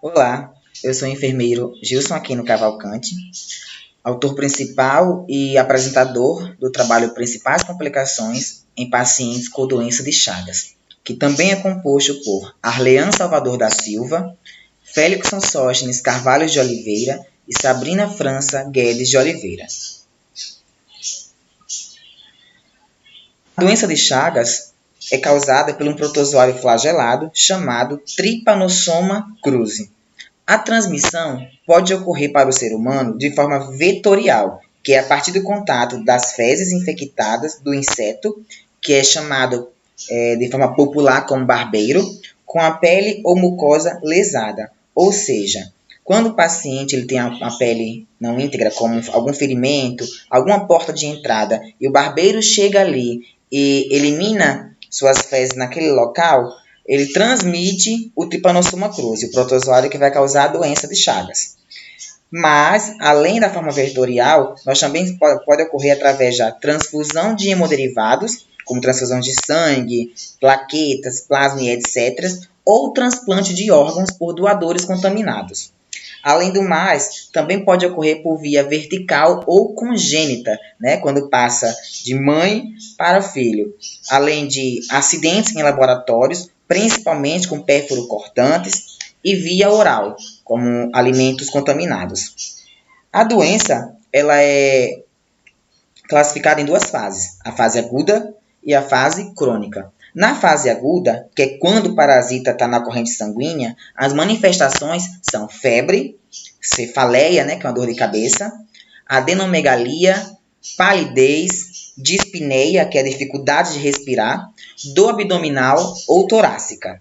Olá, eu sou o enfermeiro Gilson Aquino Cavalcante, autor principal e apresentador do trabalho Principais Complicações em Pacientes com Doença de Chagas, que também é composto por Arlean Salvador da Silva, Félixson Sógenes Carvalho de Oliveira e Sabrina França Guedes de Oliveira. A doença de Chagas é causada por um protozoário flagelado chamado Trypanosoma cruzi. A transmissão pode ocorrer para o ser humano de forma vetorial, que é a partir do contato das fezes infectadas do inseto, que é chamado de forma popular como barbeiro, com a pele ou mucosa lesada. Ou seja, quando o paciente ele tem a pele não íntegra, como algum ferimento, alguma porta de entrada, e o barbeiro chega ali e elimina suas fezes naquele local, ele transmite o Trypanosoma cruzi, o protozoário que vai causar a doença de Chagas. Mas, além da forma vetorial, nós também pode ocorrer através da transfusão de hemoderivados, como transfusão de sangue, plaquetas, plasma e etc., ou transplante de órgãos por doadores contaminados. Além do mais, também pode ocorrer por via vertical ou congênita, né, quando passa de mãe para filho, além de acidentes em laboratórios, principalmente com pérfuro cortantes, e via oral, como alimentos contaminados. A doença ela é classificada em duas fases, a fase aguda e a fase crônica. Na fase aguda, que é quando o parasita está na corrente sanguínea, as manifestações são febre, cefaleia, né, que é uma dor de cabeça, adenomegalia, palidez, dispneia, que é a dificuldade de respirar, dor abdominal ou torácica.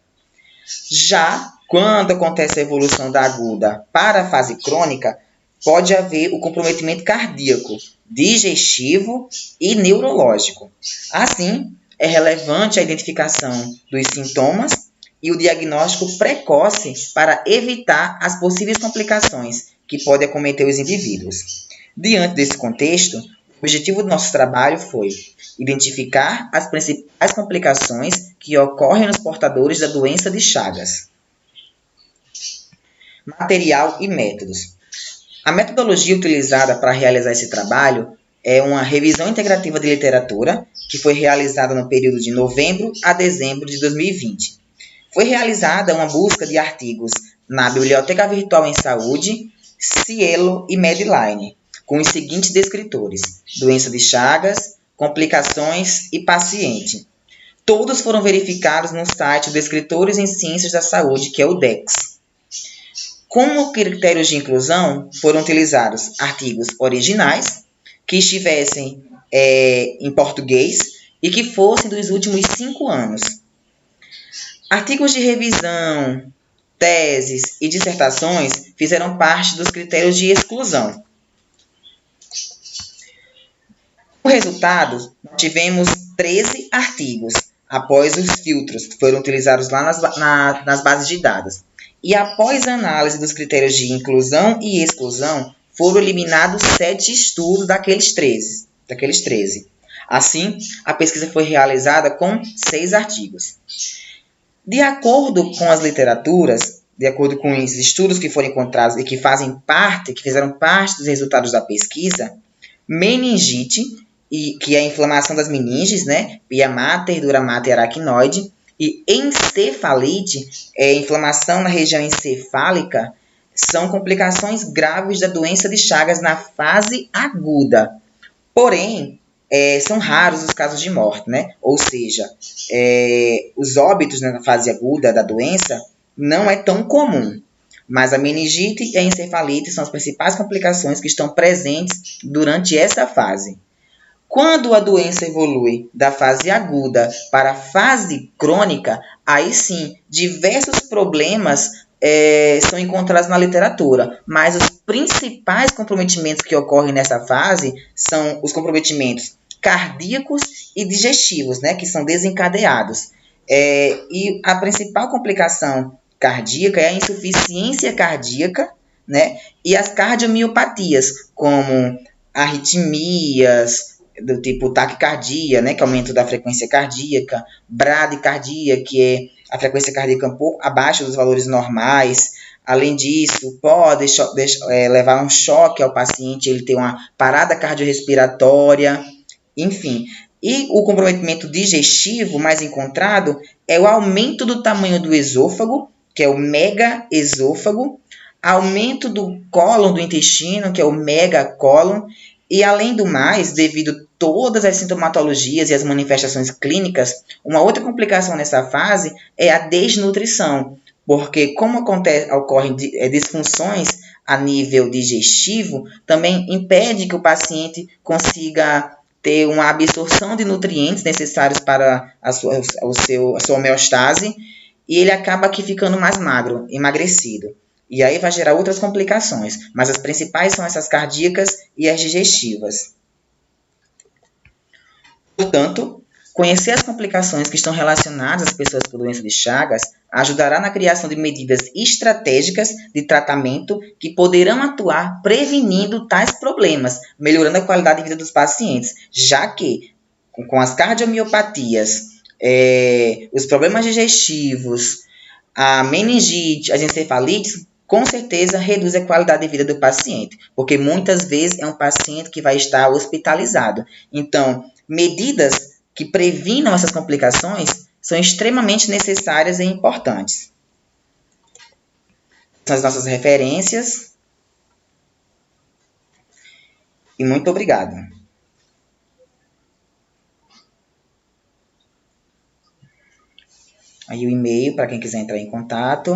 Já quando acontece a evolução da aguda para a fase crônica, pode haver o comprometimento cardíaco, digestivo e neurológico. Assim, é relevante a identificação dos sintomas e o diagnóstico precoce para evitar as possíveis complicações que podem acometer os indivíduos. Diante desse contexto, o objetivo do nosso trabalho foi identificar as principais complicações que ocorrem nos portadores da doença de Chagas. Material e métodos. A metodologia utilizada para realizar esse trabalho é uma revisão integrativa de literatura, que foi realizada no período de novembro a dezembro de 2020. Foi realizada uma busca de artigos na Biblioteca Virtual em Saúde, Cielo e Medline, com os seguintes descritores: doença de Chagas, complicações e paciente. Todos foram verificados no site Descritores em Ciências da Saúde, que é o DEX. Como critérios de inclusão, foram utilizados artigos originais, que estivessem em português e que fossem dos últimos 5 anos. Artigos de revisão, teses e dissertações fizeram parte dos critérios de exclusão. O resultado, nós tivemos 13 artigos, após os filtros que foram utilizados lá nas bases de dados. E após a análise dos critérios de inclusão e exclusão, foram eliminados 7 estudos daqueles 13. Assim, a pesquisa foi realizada com 6 artigos. De acordo com as literaturas, de acordo com os estudos que foram encontrados e que fizeram parte dos resultados da pesquisa, meningite, que é a inflamação das meninges, né, pia mater, dura mater e aracnoide, e encefalite, inflamação na região encefálica, são complicações graves da doença de Chagas na fase aguda. Porém, são raros os casos de morte, né? Ou seja, os óbitos na fase aguda da doença não é tão comum. Mas a meningite e a encefalite são as principais complicações que estão presentes durante essa fase. Quando a doença evolui da fase aguda para a fase crônica, aí sim, diversos problemas são encontrados na literatura, mas os principais comprometimentos que ocorrem nessa fase são os comprometimentos cardíacos e digestivos, né, que são desencadeados. E a principal complicação cardíaca é a insuficiência cardíaca, né, e as cardiomiopatias, como arritmias, do tipo taquicardia, né, que é o aumento da frequência cardíaca, bradicardia, que é a frequência cardíaca um pouco abaixo dos valores normais, Além disso, pode levar a um choque ao paciente, ele ter uma parada cardiorrespiratória, enfim. E o comprometimento digestivo mais encontrado é o aumento do tamanho do esôfago, que é o megaesôfago, aumento do cólon do intestino, que é o megacólon, e além do mais, devido a todas as sintomatologias e as manifestações clínicas, uma outra complicação nessa fase é a desnutrição, porque como ocorrem disfunções a nível digestivo, também impede que o paciente consiga ter uma absorção de nutrientes necessários para a sua homeostase, e ele acaba aqui ficando mais magro, emagrecido. E aí vai gerar outras complicações, mas as principais são essas cardíacas e as digestivas. Portanto, conhecer as complicações que estão relacionadas às pessoas com doença de Chagas ajudará na criação de medidas estratégicas de tratamento que poderão atuar prevenindo tais problemas, melhorando a qualidade de vida dos pacientes, já que com as cardiomiopatias, os problemas digestivos, a meningite, as encefalites, com certeza reduz a qualidade de vida do paciente, porque muitas vezes é um paciente que vai estar hospitalizado. Então, medidas que previnam essas complicações são extremamente necessárias e importantes. São as nossas referências. E muito obrigado. Aí o e-mail para quem quiser entrar em contato.